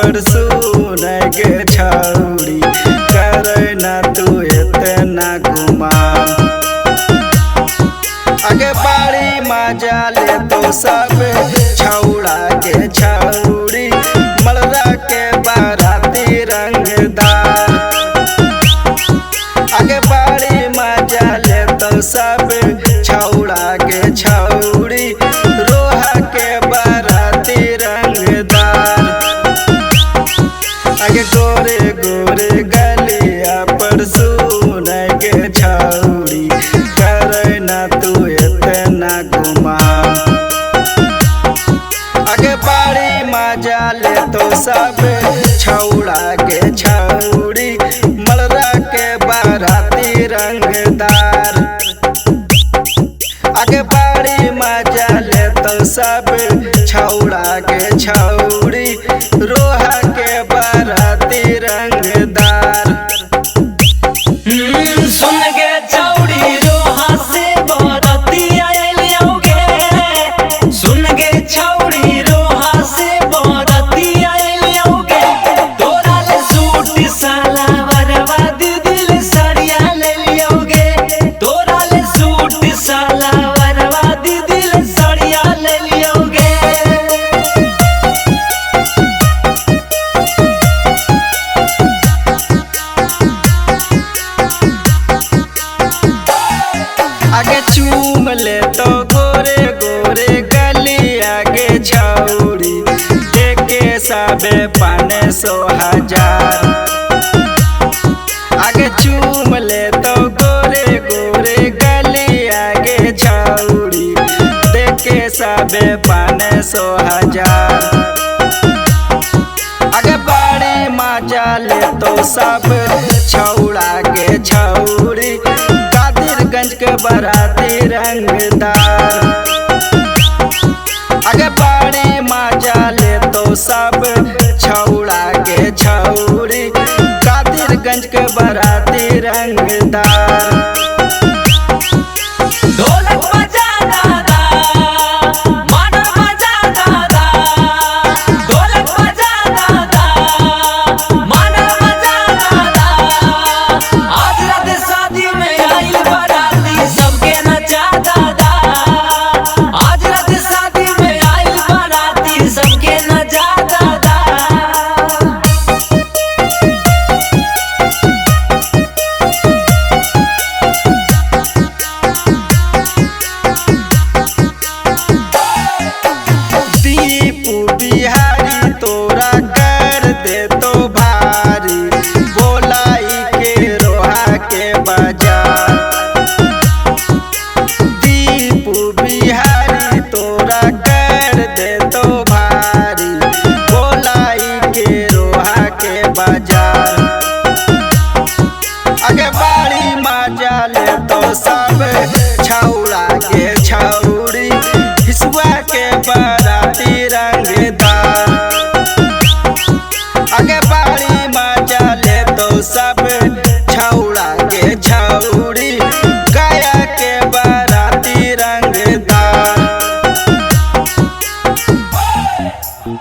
पर सुन गे छौड़ी करे ना तू इतना गुमान। आगे बाड़ी मजा ले तो सब छौड़ा के छौड़ी मलरा के बाराती रंगदार। आगे बाड़ी मजा ले तो सब छौड़ा के छौड़ी रोहा के बाराती रंगदार। आगे गोरे गोरे गलिया पर सुन गे छौड़ी करे ना तू इतना गुमान। आगे बाड़ी मजा ले तो सब छौड़ा के छौड़ी मलरा के बाराती रंगदार। आगे बाड़ी मजा ले तो सब छौड़ा के छौड़ी रोहा के बाराती रंगदार। सुन गे छौड़ी रोहा से बाराती आइलियोगे। सुन गे छौड़ी रोहा से बाराती आइलियोगे। तोरा ले सूट सलवारवा दिल साड़िया ले लियोगे। तोरा ले सूट सलवारवा दिल साड़िया ले लियोगे। आगे चूम ले तो गोरे गोरे गलिया गे छौड़ी देके सबे 500,000। आगे चूम ले तो गोरे गोरे गलिया गे छौड़ी देके सबे 500,000। आगे बाड़ी मजा ले तो सब छौड़ा के छौड़ी कादिरगंज के बाराती रंगदार। आगे बाड़ी मजा ले तो सब छौड़ा के छौड़ी कादिरगंज के बाराती रंगदार।